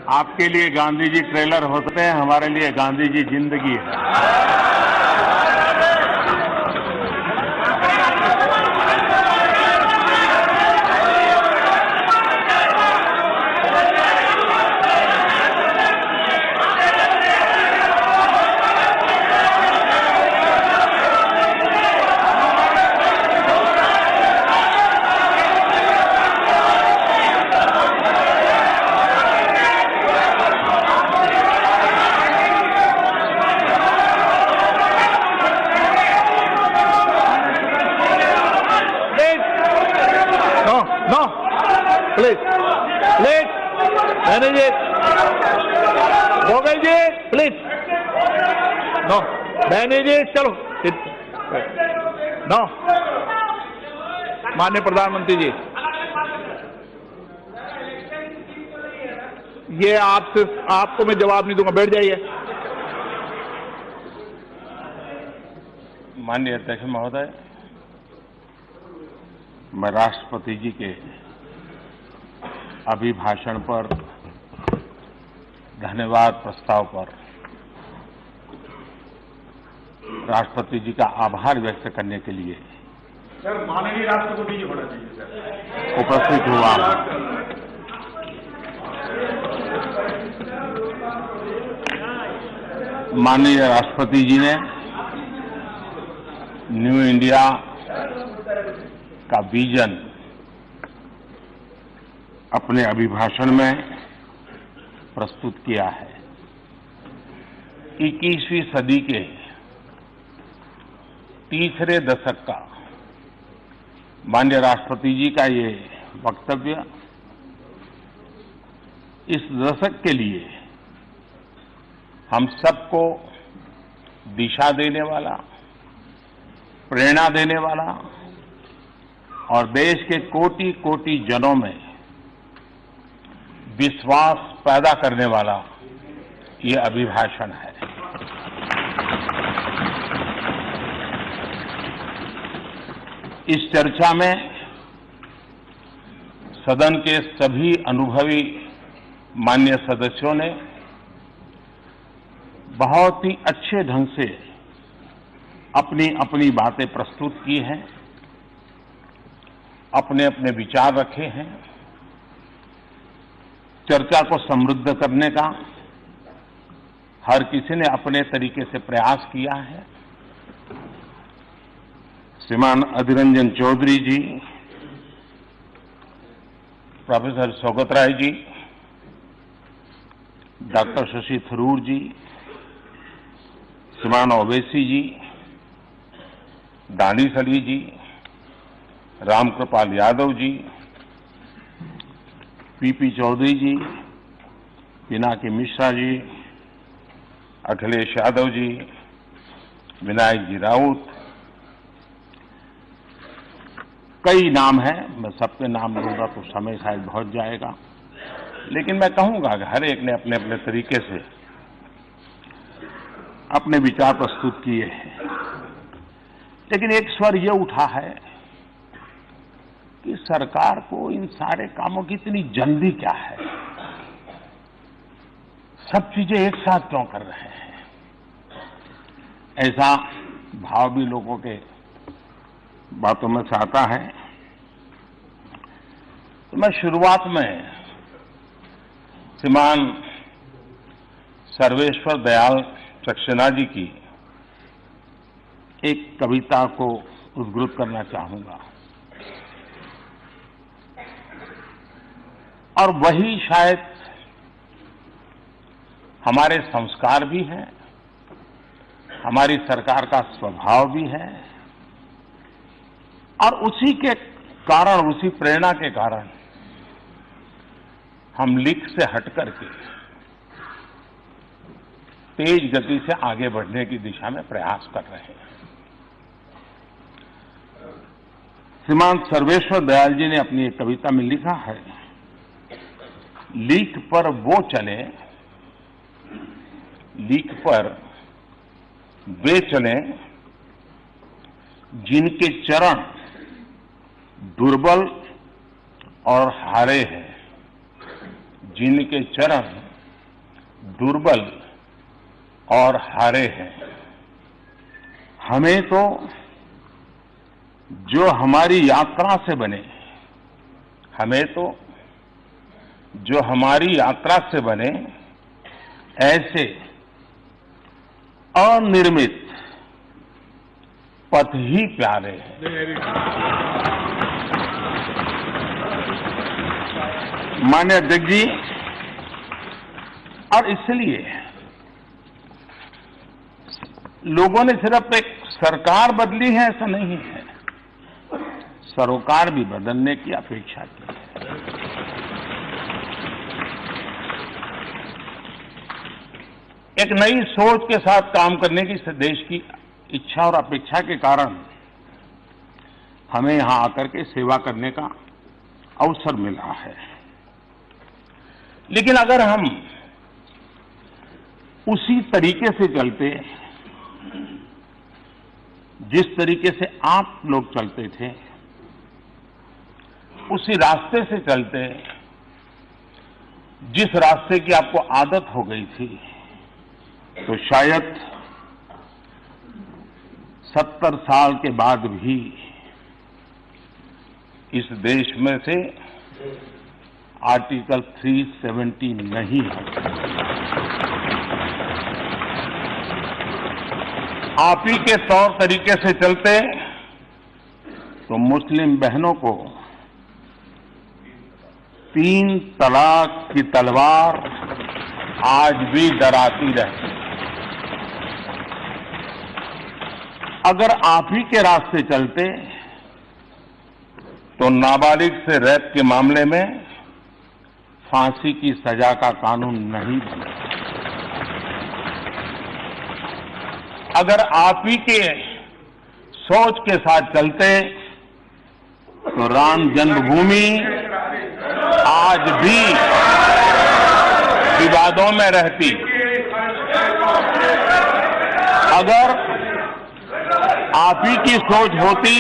आपके लिए गांधी जी ट्रेलर होते हैं, हमारे लिए गांधी जी जिंदगी है। No, please, manager, Gogal ji, please, no, manager, चलो, no, माननीय प्रधानमंत्री जी, ये आपको मैं जवाब नहीं दूंगा, बैठ जाइए। माननीय अध्यक्ष महोदय, मैं राष्ट्रपति जी के अभिभाषण पर धन्यवाद प्रस्ताव पर राष्ट्रपति जी का आभार व्यक्त करने के लिए सर माननीय राष्ट्रपति जी होना चाहिए सर उपस्थित हुआ। माननीय राष्ट्रपति जी ने न्यू इंडिया का विजन अपने अभिभाषण में प्रस्तुत किया है। 21वीं सदी के तीसरे दशक का माननीय राष्ट्रपति जी का ये वक्तव्य इस दशक के लिए हम सबको दिशा देने वाला, प्रेरणा देने वाला और देश के कोटि कोटि जनों में विश्वास पैदा करने वाला ये अभिभाषण है। इस चर्चा में सदन के सभी अनुभवी माननीय सदस्यों ने बहुत ही अच्छे ढंग से अपनी अपनी बातें प्रस्तुत की हैं, अपने अपने विचार रखे हैं। चर्चा को समृद्ध करने का हर किसी ने अपने तरीके से प्रयास किया है। श्रीमान अधीर रंजन चौधरी जी, प्रोफेसर सौगत राय जी, डॉक्टर शशि थरूर जी, श्रीमान ओवैसी जी, दानिश अली जी, रामकृपाल यादव जी, पीपी चौधरी जी, पिनाकी मिश्रा जी, अखिलेश यादव जी, विनायक जी राउत, कई नाम हैं। मैं सबके नाम लूंगा तो समय शायद बहुत जाएगा, लेकिन मैं कहूंगा कि हर एक ने अपने अपने तरीके से अपने विचार प्रस्तुत किए हैं। लेकिन एक स्वर ये उठा है कि सरकार को इन सारे कामों की इतनी जल्दी क्या है, सब चीजें एक साथ क्यों कर रहे हैं, ऐसा भाव भी लोगों के बातों में से आता है। तो मैं शुरुआत में श्रीमान सर्वेश्वर दयाल सक्सेना जी की एक कविता को उद्धृत करना चाहूंगा, और वही शायद हमारे संस्कार भी हैं, हमारी सरकार का स्वभाव भी है, और उसी के कारण, उसी प्रेरणा के कारण हम लिख से हट करके तेज गति से आगे बढ़ने की दिशा में प्रयास कर रहे हैं। श्रीमान सर्वेश्वर दयाल जी ने अपनी एक कविता में लिखा है, लीक पर वो चले, लीक पर वे चले जिनके चरण दुर्बल और हारे हैं, जिनके चरण दुर्बल और हारे हैं। हमें तो जो हमारी यात्रा से बने, ऐसे अनिर्मित पथ ही प्यारे हैं। माननीय अध्यक्ष जी, और इसलिए लोगों ने सिर्फ एक सरकार बदली है ऐसा नहीं है, सरोकार भी बदलने की अपेक्षा की है। एक नई सोच के साथ काम करने की देश की इच्छा और अपेक्षा के कारण हमें यहां आकर के सेवा करने का अवसर मिला है। लेकिन अगर हम उसी तरीके से चलते जिस तरीके से आप लोग चलते थे, उसी रास्ते से चलते जिस रास्ते की आपको आदत हो गई थी, तो शायद 70 साल के बाद भी इस देश में से आर्टिकल 370 नहीं है। आप ही के तौर तरीके से चलते तो मुस्लिम बहनों को 3 तलाक की तलवार आज भी डराती रहती। अगर आप ही के रास्ते चलते तो नाबालिग से रेप के मामले में फांसी की सजा का कानून नहीं बना। अगर आप ही के सोच के साथ चलते तो राम जन्मभूमि आज भी विवादों में रहती। अगर आप ही की सोच होती,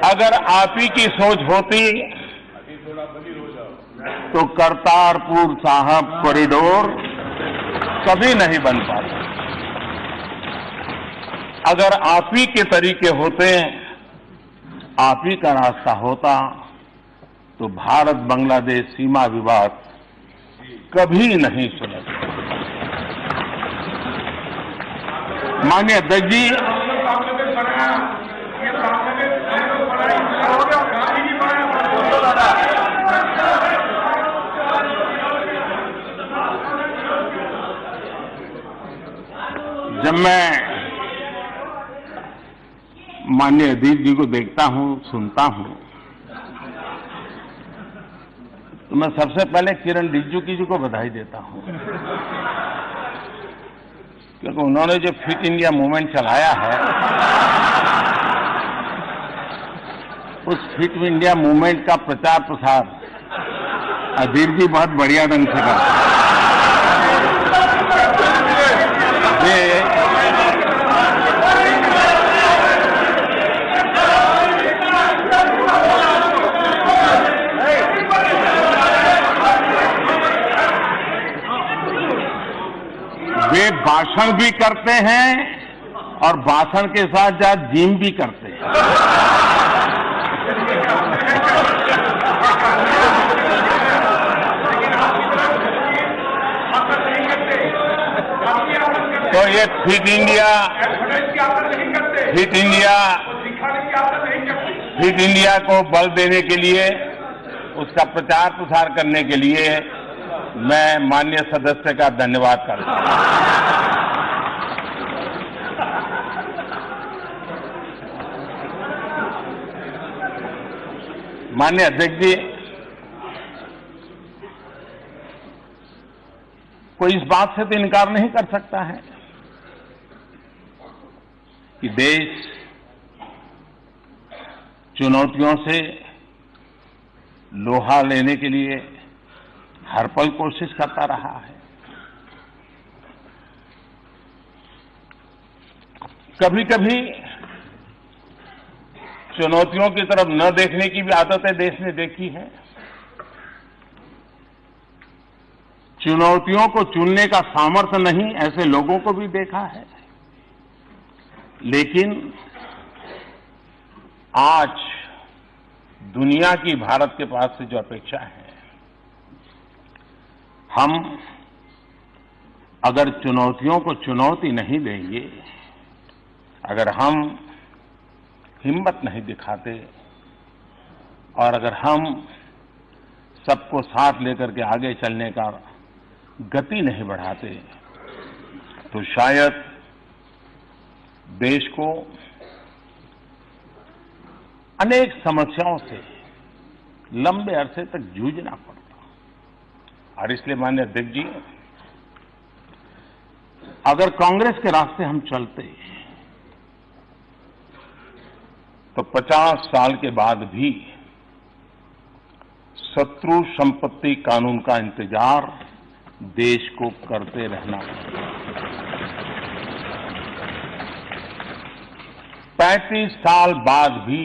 अगर आप ही की सोच होती तो करतारपुर साहिब कॉरिडोर कभी नहीं बन पाता। अगर आप ही के तरीके होते, आप ही का रास्ता होता, तो भारत बांग्लादेश सीमा विवाद कभी नहीं सुलझता। माननीय अध्यक्ष जी, जब मैं माननीय अध्यक्ष जी को देखता हूं, सुनता हूं, तो मैं सबसे पहले किरण रिजिजू जी को बधाई देता हूं, क्योंकि उन्होंने जो फिट इंडिया मूवमेंट चलाया है, उस फिट इंडिया मूवमेंट का प्रचार प्रसार अधीर जी बहुत बढ़िया ढंग से करते हैं। वे भाषण भी करते हैं और भाषण के साथ साथ जिम भी करते हैं। तो ये फिट इंडिया को बल देने के लिए, उसका प्रचार प्रसार करने के लिए मैं माननीय सदस्य का धन्यवाद करता हूं। माननीय अध्यक्ष जी, कोई इस बात से तो इनकार नहीं कर सकता है कि देश चुनौतियों से लोहा लेने के लिए हर पल कोशिश करता रहा है। कभी कभी चुनौतियों की तरफ न देखने की भी आदतें देश ने देखी है, चुनौतियों को चुनने का सामर्थ्य नहीं, ऐसे लोगों को भी देखा है। लेकिन आज दुनिया की भारत के पास से जो अपेक्षा है, हम अगर चुनौतियों को चुनौती नहीं देंगे, अगर हम हिम्मत नहीं दिखाते और अगर हम सबको साथ लेकर के आगे चलने का गति नहीं बढ़ाते, तो शायद देश को अनेक समस्याओं से लंबे अरसे तक जूझना पड़ता। और इसलिए माननीय अध्यक्ष जी, अगर कांग्रेस के रास्ते हम चलते तो 50 साल के बाद भी शत्रु संपत्ति कानून का इंतजार देश को करते रहना पड़ेगा। 35 साल बाद भी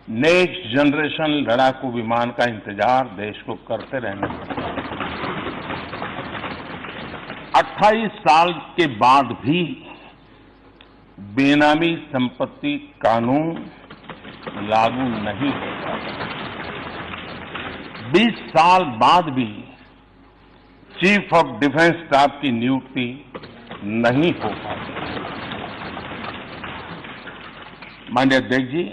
नेक्स्ट जनरेशन लड़ाकू विमान का इंतजार देश को करते रहना पड़ेगा। 28 साल के बाद भी बेनामी संपत्ति कानून लागू नहीं होगा। 20 साल बाद भी चीफ ऑफ डिफेंस स्टाफ की नियुक्ति नहीं हो पाती। माननीय अध्यक्ष जी,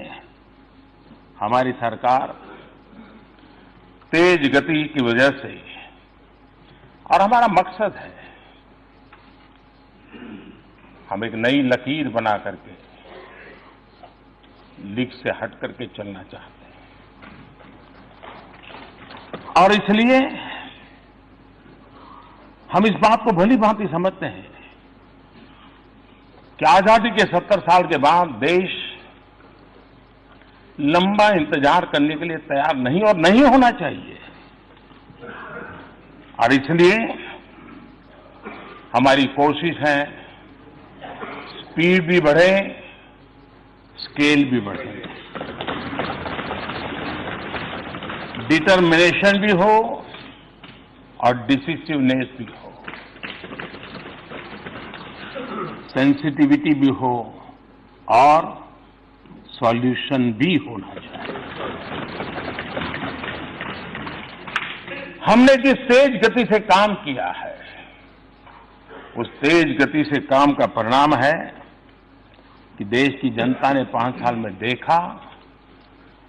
हमारी सरकार तेज गति की वजह से, और हमारा मकसद है, हम एक नई लकीर बना करके लीक से हट करके चलना चाहते हैं। और इसलिए हम इस बात को भली भांति समझते हैं कि आजादी के 70 साल के बाद देश लंबा इंतजार करने के लिए तैयार नहीं और नहीं होना चाहिए। और इसलिए हमारी कोशिश है स्पीड भी बढ़े, स्केल भी बढ़े, डिटर्मिनेशन भी हो और डिसिसिवनेस भी हो, सेंसिटिविटी भी हो और सॉल्यूशन भी होना चाहिए। हमने जिस तेज गति से काम किया है, उस तेज गति से काम का परिणाम है कि देश की जनता ने 5 साल में देखा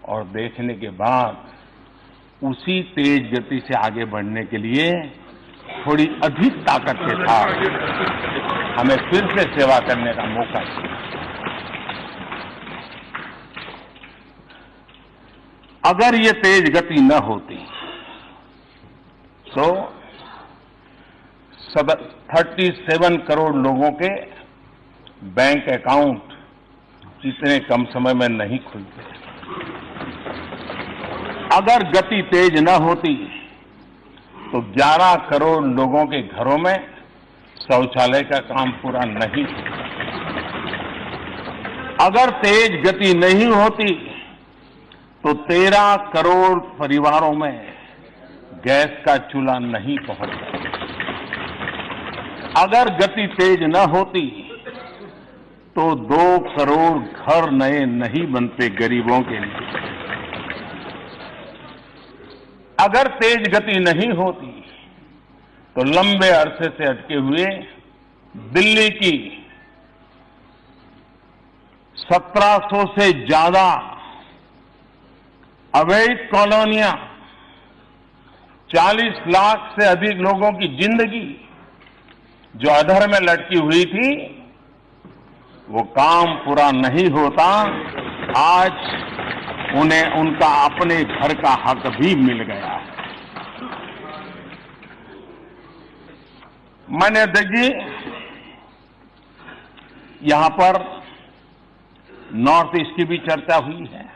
और देखने के बाद उसी तेज गति से आगे बढ़ने के लिए थोड़ी अधिक ताकत के साथ हमें फिर से सेवा करने का मौका दिया। अगर ये तेज गति न होती तो 37 करोड़ लोगों के बैंक अकाउंट इतने कम समय में नहीं खुलते। अगर गति तेज न होती तो 11 करोड़ लोगों के घरों में शौचालय का काम पूरा नहीं होता। अगर तेज गति नहीं होती तो 13 करोड़ परिवारों में गैस का चूल्हा नहीं पहुंचता। अगर गति तेज न होती तो 2 करोड़ घर नए नहीं बनते गरीबों के लिए। अगर तेज गति नहीं होती तो लंबे अरसे से अटके हुए दिल्ली की 1700 से ज्यादा अवैध कॉलोनियां, 40 लाख से अधिक लोगों की जिंदगी जो अधर में लटकी हुई थी, वो काम पूरा नहीं होता। आज उन्हें उनका अपने घर का हक भी मिल गया है। माननीय अध्यक्ष जी, यहां पर नॉर्थ ईस्ट की भी चर्चा हुई है।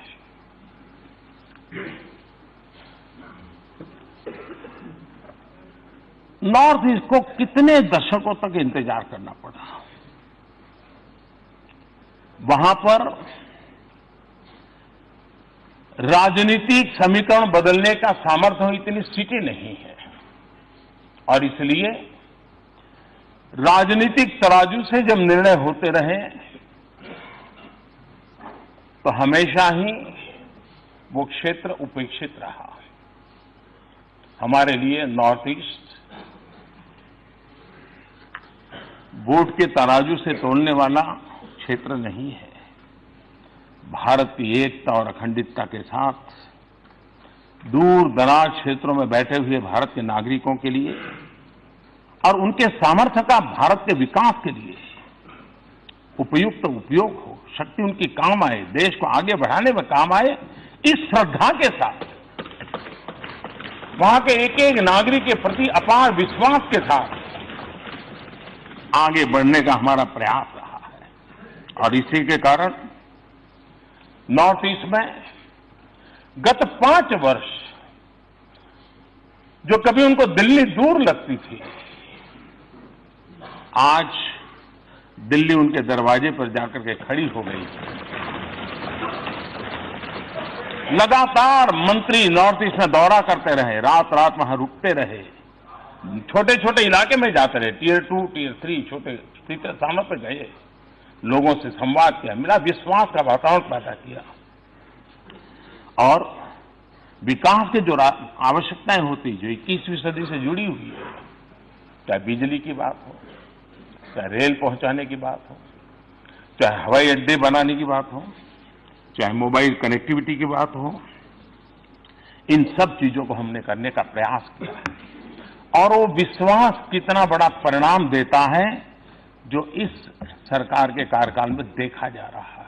नॉर्थ ईस्ट को कितने दशकों तक इंतजार करना पड़ा। वहां पर राजनीतिक समीकरण बदलने का सामर्थ्य इतनी सीटें नहीं है। और इसलिए राजनीतिक तराजू से जब निर्णय होते रहे तो हमेशा ही वो क्षेत्र उपेक्षित रहा। हमारे लिए नॉर्थ ईस्ट वोट के तराजू से तोलने वाला क्षेत्र नहीं है। भारत की एकता और अखंडितता के साथ दूर दराज क्षेत्रों में बैठे हुए भारत के नागरिकों के लिए और उनके सामर्थ्य का भारत के विकास के लिए उपयुक्त उपयोग हो, शक्ति उनकी काम आए, देश को आगे बढ़ाने में काम आए, इस श्रद्धा के साथ वहां के एक एक नागरिक के प्रति अपार विश्वास के साथ आगे बढ़ने का हमारा प्रयास रहा है। और इसी के कारण नॉर्थ ईस्ट में गत 5 वर्ष जो कभी उनको दिल्ली दूर लगती थी, आज दिल्ली उनके दरवाजे पर जाकर के खड़ी हो गई। लगातार मंत्री नॉर्थ ईस्ट में दौरा करते रहे, रात रात वहां रुकते रहे, छोटे छोटे इलाके में जाते रहे, टियर 2, टियर 3 छोटे स्थानों पर गए, लोगों से संवाद किया, मेरा विश्वास का वातावरण पैदा किया और विकास की जो आवश्यकताएं होती जो 21वीं सदी से जुड़ी हुई है, चाहे बिजली की बात हो, चाहे रेल पहुंचाने की बात हो, चाहे हवाई अड्डे बनाने की बात हो, चाहे मोबाइल कनेक्टिविटी की बात हो, इन सब चीजों को हमने करने का प्रयास किया है। और वो विश्वास कितना बड़ा परिणाम देता है जो इस सरकार के कार्यकाल में देखा जा रहा है।